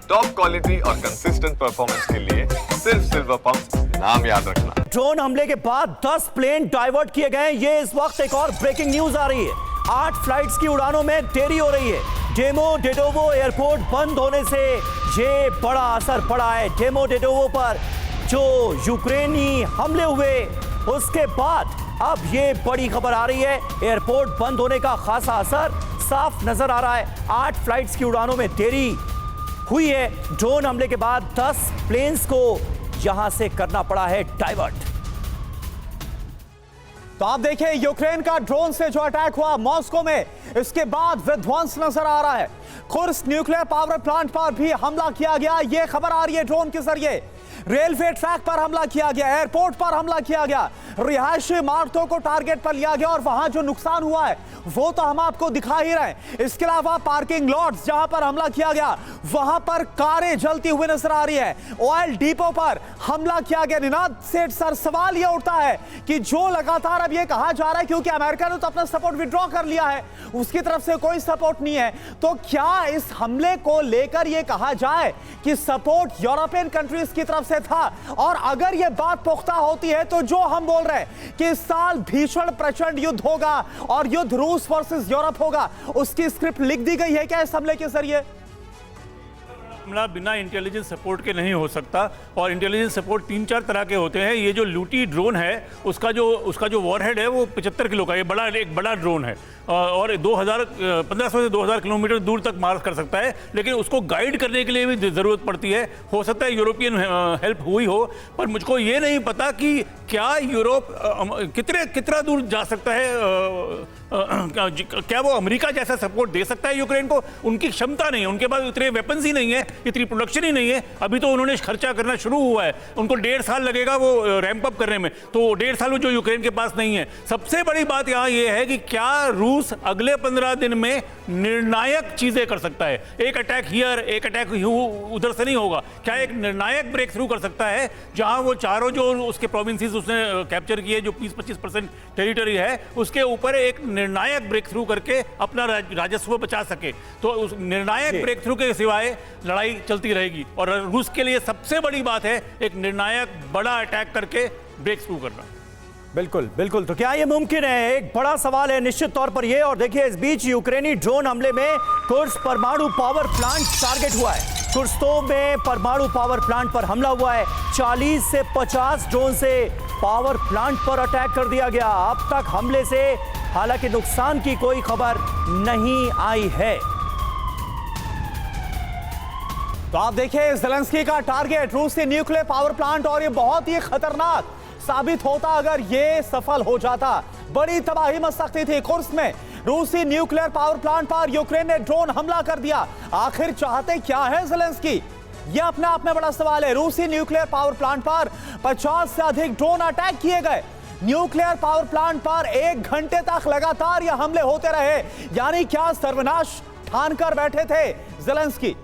Top quality और consistent performance के लिए सिर्फ सिल्वर पंप नाम याद रखना। ड्रोन हमले के बाद 10 प्लेन डाइवर्ट किए गए। ये इस वक्त एक और ब्रेकिंग न्यूज आ रही है। 8 फ्लाइट्स की उड़ानों में देरी हो रही है। डोमोडेडोवो एयरपोर्ट बंद होने से ये बड़ा असर पड़ा है। डोमोडेडोवो पर जो यूक्रेनी हमले हुए उसके बाद अब ये बड़ी खबर आ रही है। एयरपोर्ट बंद होने का खासा असर साफ नजर आ रहा है। 8 फ्लाइट्स की उड़ानों में देरी हुई है। ड्रोन हमले के बाद 10 प्लेन्स को यहां से करना पड़ा है डाइवर्ट। तो आप देखिए यूक्रेन का ड्रोन से जो अटैक हुआ मॉस्को में, इसके बाद विध्वंस नजर आ रहा है। कुर्स्क न्यूक्लियर पावर प्लांट पर भी हमला किया गया। यह खबर आ रही है ड्रोन के जरिए। रेलवे ट्रैक पर हमला किया गया, एयरपोर्ट पर हमला किया गया, रिहायशी इमारतों को टारगेट पर लिया गया और वहां जो नुकसान हुआ है वो तो हम आपको दिखा ही रहे हैं। इसके अलावा पार्किंग लॉट्स जहां पर हमला किया गया वहां पर कारें जलती हुई नजर आ रही है। ऑयल डिपो पर हमला किया गया। निनाद सेठ सर, सवाल यह उठता है कि जो लगातार अब यह कहा जा रहा है क्योंकि अमेरिका ने तो अपना सपोर्ट विड्रॉ कर लिया है, उसकी तरफ से कोई सपोर्ट नहीं है, तो क्या इस हमले को लेकर यह कहा जाए कि सपोर्ट यूरोपियन कंट्रीज की तरफ से था? और अगर यह बात पुख्ता होती है तो जो हम बोल रहे हैं कि इस साल भीषण प्रचंड युद्ध होगा और युद्ध रूस वर्सेस यूरोप होगा, उसकी स्क्रिप्ट लिख दी गई है क्या इस हमले के जरिए? हमला बिना इंटेलिजेंस सपोर्ट के नहीं हो सकता और इंटेलिजेंस सपोर्ट 3-4 तरह के होते हैं। ये जो लूटी ड्रोन है उसका जो वॉरहेड है वो 75 किलो का, ये एक बड़ा ड्रोन है और 1500 से 2000 किलोमीटर दूर तक मार कर सकता है, लेकिन उसको गाइड करने के लिए भी ज़रूरत पड़ती है। हो सकता है यूरोपियन हेल्प हुई हो, पर मुझको ये नहीं पता कि क्या यूरोप कितना दूर जा सकता है। क्या वो अमेरिका जैसा सपोर्ट दे सकता है यूक्रेन को? उनकी क्षमता नहीं है, उनके पास इतने वेपन्स ही नहीं है, इतनी प्रोडक्शन ही नहीं है। अभी तो उन्होंने खर्चा करना शुरू हुआ है, उनको 1.5 साल लगेगा वो रैंप अप करने में, तो 1.5 साल जो यूक्रेन के पास नहीं है। सबसे बड़ी बात यहाँ ये है कि क्या रूस अगले 15 दिन में निर्णायक चीजें कर सकता है? एक अटैक हियर, एक अटैक उधर से नहीं होगा। क्या एक निर्णायक ब्रेक थ्रू कर सकता है जहां वो चारों जो उसके प्रोविंसेस उसने कैप्चर किए, जो 20-25% टेरिटरी है, उसके ऊपर एक निर्णायक ब्रेक थ्रू करके अपना राजस्व बचा सके? तो उस निर्णायक ब्रेक थ्रू के सिवाय लड़ाई चलती रहेगी और रूस के लिए सबसे बड़ी बात है एक निर्णायक बड़ा अटैक करके ब्रेक थ्रू करना। बिल्कुल बिल्कुल। तो क्या ये मुमकिन है? एक बड़ा सवाल है निश्चित तौर पर ये। और देखिए इस बीच यूक्रेनी ड्रोन हमले में कुर्स्क परमाणु पावर प्लांट टारगेट हुआ है। कुर्स्क में परमाणु पावर प्लांट पर हमला हुआ है। 40 से 50 ड्रोन से पावर प्लांट पर अटैक कर दिया गया। अब तक हमले से हालांकि नुकसान की कोई खबर नहीं आई है। तो आप देखिए ज़ेलेंस्की का टारगेट रूसी न्यूक्लियर पावर प्लांट, और ये बहुत ही खतरनाक साबित होता अगर ये सफल हो जाता। बड़ी तबाही मच सकती थी। कुर्स्क में रूसी न्यूक्लियर पावर प्लांट पर यूक्रेन ने ड्रोन हमला कर दिया। आखिर चाहते क्या है ज़ेलेंस्की? ये अपने आप में बड़ा सवाल है। रूसी न्यूक्लियर पावर प्लांट पर 50 से अधिक ड्रोन अटैक किए गए। न्यूक्लियर पावर प्लांट पर 1 घंटे तक लगातार ये हमले होते रहे। यानी क्या सर्वनाश ठान कर बैठे थे ज़ेलेंस्की?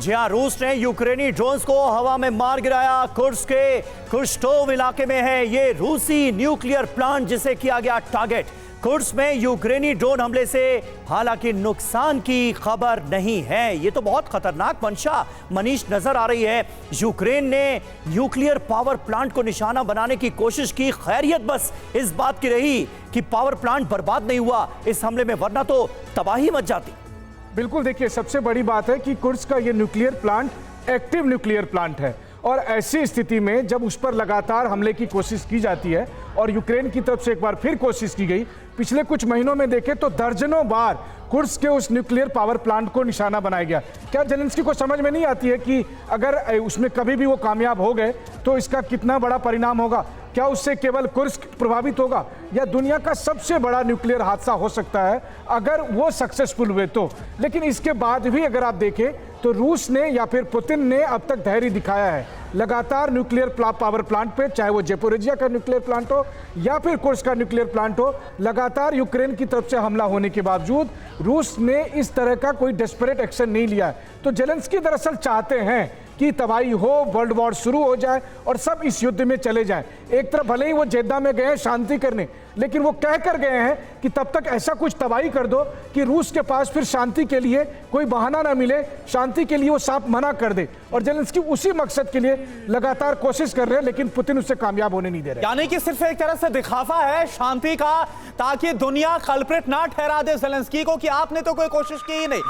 जी हां, रूस ने यूक्रेनी ड्रोन्स को हवा में मार गिराया। कुर्स्क के कुर्स्टोव इलाके में है ये रूसी न्यूक्लियर प्लांट जिसे किया गया टारगेट। कुर्स्क में यूक्रेनी ड्रोन हमले से हालांकि नुकसान की खबर नहीं है। ये तो बहुत खतरनाक मंशा मनीष नजर आ रही है। यूक्रेन ने न्यूक्लियर पावर प्लांट को निशाना बनाने की कोशिश की। खैरियत बस इस बात की रही कि पावर प्लांट बर्बाद नहीं हुआ इस हमले में, वरना तो तबाही मच जाती। बिल्कुल, देखिए सबसे बड़ी बात है कि कुर्स्क का ये nuclear plant active nuclear plant है और ऐसी स्थिति में जब उस पर लगातार हमले की कोशिश की जाती है और यूक्रेन की तरफ से एक बार फिर कोशिश की गई, पिछले कुछ महीनों में देखें तो दर्जनों बार कुर्स्क के उस न्यूक्लियर पावर प्लांट को निशाना बनाया गया। क्या ज़ेलेंस्की को समझ में नहीं आती है कि अगर उसमें कभी भी वो कामयाब हो गए तो इसका कितना बड़ा परिणाम होगा? क्या उससे केवल कुर्स्क प्रभावित होगा या दुनिया का सबसे बड़ा न्यूक्लियर हादसा हो सकता है अगर वो सक्सेसफुल हुए तो? लेकिन इसके बाद भी अगर आप देखें तो रूस ने या फिर पुतिन ने अब तक धैर्य दिखाया है। लगातार न्यूक्लियर पावर प्लांट पे, चाहे वो ज़ेपोरिजिया का न्यूक्लियर प्लांट हो या फिर कुर्स्क का न्यूक्लियर प्लांट हो, लगातार यूक्रेन की तरफ से हमला होने के बावजूद रूस ने इस तरह का कोई डेस्परेट एक्शन नहीं लिया है। तो ज़ेलेंस्की दरअसल चाहते हैं कि तबाही हो, वर्ल्ड वॉर शुरू हो जाए और सब इस युद्ध में चले जाएं। एक तरफ भले ही वो जेद्दा में गए हैं शांति करने, लेकिन वो कह कर गए हैं कि तब तक ऐसा कुछ तबाही कर दो कि रूस के पास फिर शांति के लिए कोई बहाना ना मिले, शांति के लिए वो साफ मना कर दे। और जेलेंस्की उसी मकसद के लिए लगातार कोशिश कर रहे हैं, लेकिन पुतिन उससे कामयाब होने नहीं दे रहे। यानी कि सिर्फ एक तरह से दिखावा है शांति का, ताकि दुनिया कल्प्रिट ना ठहरा दे जेलेंस्की को कि आपने तो कोई कोशिश की ही नहीं।